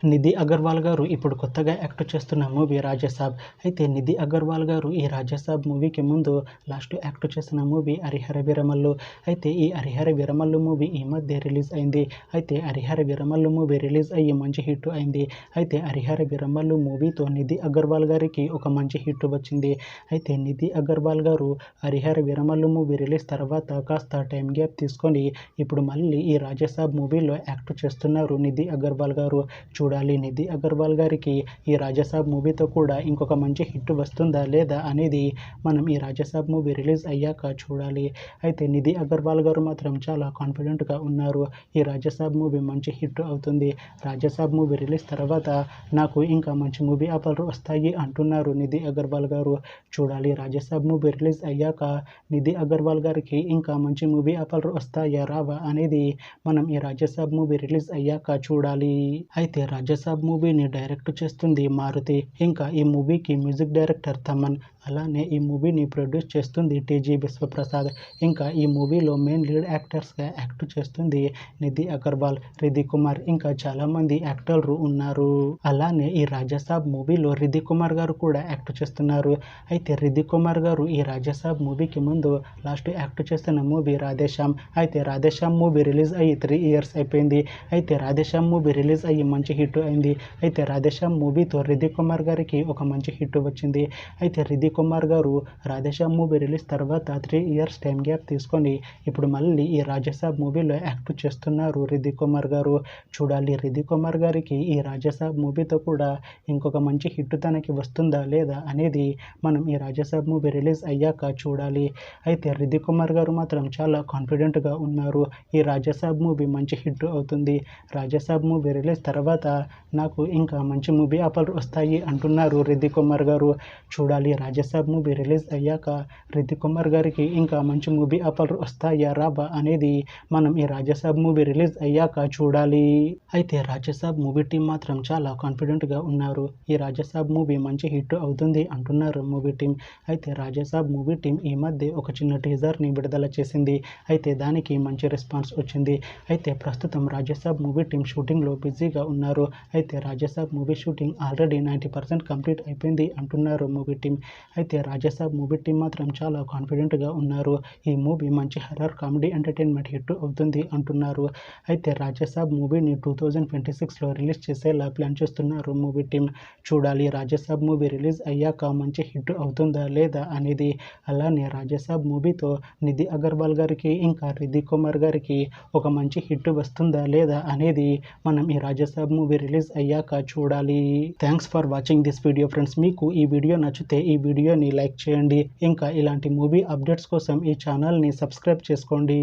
నిధి అగర్వాల్ గారు ఇప్పుడు కొత్తగా యాక్ట్ చేస్తున్న మూవీ రాజాసాబ్. అయితే నిధి అగర్వాల్ గారు ఈ రాజాసాబ్ మూవీకి ముందు లాస్ట్ యాక్ట్ చేసిన మూవీ హరిహర వీరమల్లు. అయితే ఈ హరిహర వీరమల్లు మూవీ ఈ మధ్య రిలీజ్ అయింది. అయితే హరిహర వీరమల్లు మూవీ రిలీజ్ అయ్యి మంచి హిట్ అయింది. అయితే హరిహర వీరమల్లు మూవీతో నిధి అగర్వాల్ గారికి ఒక మంచి హిట్ వచ్చింది. అయితే నిధి అగర్వాల్ గారు హరిహర వీరమల్లు మూవీ రిలీజ్ తర్వాత కాస్త టైం గ్యాప్ తీసుకొని ఇప్పుడు మళ్ళీ ఈ రాజాసాబ్ మూవీలో యాక్ట్ చేస్తున్నారు నిధి అగర్వాల్ గారు. చూడాలి నిధి అగర్వాల్ గారికి ఈ రాజాసాబ్ మూవీతో కూడా ఇంకొక మంచి హిట్ వస్తుందా లేదా అనేది మనం ఈ రాజాసాబ్ మూవీ రిలీజ్ అయ్యాక చూడాలి. అయితే నిధి అగర్వాల్ గారు మాత్రం చాలా కాన్ఫిడెంట్గా ఉన్నారు. ఈ రాజాసాబ్ మూవీ మంచి హిట్ అవుతుంది. రాజాసాబ్ మూవీ రిలీజ్ తర్వాత నాకు ఇంకా మంచి మూవీ ఆఫర్లు వస్తాయి అంటున్నారు నిధి అగర్వాల్ గారు. చూడాలి రాజాసాబ్ మూవీ రిలీజ్ అయ్యాక నిధి అగర్వాల్ గారికి ఇంకా మంచి మూవీ ఆఫర్లు వస్తాయా రావా అనేది మనం ఈ రాజాసాబ్ మూవీ రిలీజ్ అయ్యాక చూడాలి. అయితే రాజాసాబ్ మూవీని డైరెక్ట్ చేస్తుంది మారుతి. ఇంకా ఈ మూవీకి మ్యూజిక్ డైరెక్టర్ తమన్, అలానే ఈ మూవీని ప్రొడ్యూస్ చేస్తుంది టీజీ విశ్వప్రసాద్. ఇంకా ఈ మూవీలో మెయిన్ లీడ్ యాక్టర్స్గా యాక్ట్ చేస్తుంది నిధి అగర్వాల్, రిధి కుమార్, ఇంకా చాలామంది యాక్టర్లు ఉన్నారు. అలానే ఈ రాజాసాబ్ మూవీలో రిధి కుమార్ గారు కూడా యాక్ట్ చేస్తున్నారు. అయితే రిధి కుమార్ గారు ఈ రాజాసాబ్ మూవీకి ముందు లాస్ట్ యాక్ట్ చేస్తున్న మూవీ రాధేశ్యామ్. అయితే రాధేశ్యామ్ మూవీ రిలీజ్ అయ్యి 3 years అయిపోయింది. అయితే రాధేశ్యామ్ మూవీ రిలీజ్ అయ్యి మంచి హిట్ అయింది. అయితే రాధేశ్యామ్ మూవీతో రిధి కుమార్ గారికి ఒక మంచి హిట్ వచ్చింది. అయితే రిధి కుమార్ గారు రాధేశ్యామ్ మూవీ రిలీజ్ తర్వాత 3 years టైం గ్యాప్ తీసుకొని ఇప్పుడు మళ్ళీ ఈ రాజాసాబ్ మూవీలో యాక్ట్ చేస్తున్నారు రిధి కుమార్ గారు. చూడాలి రిధి కుమార్ గారికి ఈ రాజాసాబ్ మూవీతో కూడా ఇంకొక మంచి హిట్ తనకి వస్తుందా లేదా అనేది మనం ఈ రాజాసాబ్ మూవీ రిలీజ్ అయ్యాక చూడాలి. అయితే రిధి కుమార్ గారు మాత్రం చాలా కాన్ఫిడెంట్గా ఉన్నారు. ఈ రాజాసాబ్ మూవీ మంచి హిట్ అవుతుంది. రాజాసాబ్ మూవీ రిలీజ్ తర్వాత నాకు ఇంకా మంచి మూవీ ఆఫర్లు వస్తాయి అంటున్నారు రిధి కుమార్ గారు. చూడాలి రాజాసాబ్ మూవీ రిలీజ్ అయ్యాక రిధి కుమార్ గారికి ఇంకా మంచి మూవీ ఆఫర్లు వస్తాయా రావా అనేది మనం ఈ రాజాసాబ్ మూవీ రిలీజ్ అయ్యాక చూడాలి. అయితే రాజాసాబ్ మూవీ టీం మాత్రం చాలా కాన్ఫిడెంట్గా ఉన్నారు. ఈ రాజాసాబ్ మూవీ మంచి హిట్ అవుతుంది అంటున్నారు మూవీ టీం. అయితే రాజాసాబ్ మూవీ టీం ఈ మధ్య ఒక చిన్న టీజర్ని విడుదల చేసింది. అయితే దానికి మంచి రెస్పాన్స్ వచ్చింది. అయితే ప్రస్తుతం రాజాసాబ్ మూవీ టీం షూటింగ్లో బిజీగా ఉన్నారు. అయితే Rajasaab movie shooting already 90% complete అయిపోయింది అంటున్నారు మూవీ టీం. అయితే రాజాసాబ్ మూవీ టీం మాత్రం చాలా కాన్ఫిడెంట్గా ఉన్నారు. ఈ మూవీ మంచి హర్రర్ కామెడీ ఎంటర్టైన్మెంట్ హిట్ అవుతుంది అంటున్నారు. అయితే రాజాసాబ్ మూవీని 2026లో రిలీజ్ చేసేలా ప్లాన్ చేస్తున్నారు మూవీ టీం. చూడాలి రాజాసాబ్ మూవీ రిలీజ్ అయ్యాక మంచి హిట్ అవుతుందా లేదా అనేది. అలానే రాజాసాబ్ మూవీతో నిధి అగర్వాల్ గారికి ఇంకా రిధి కుమార్ గారికి ఒక మంచి హిట్ వస్తుందా లేదా అనేది మనం ఈ రాజాసాబ్ మూవీ రిలీజ్ అయ్యాక చూడాలి. Thanks for watching this video friends. మీకు ఈ వీడియో నచ్చితే ఈ వీడియోని లైక్ చేయండి. ఇంకా ఇలాంటి మూవీ అప్డేట్స్ కోసం ఈ ఛానల్ని సబ్స్క్రైబ్ చేసుకోండి.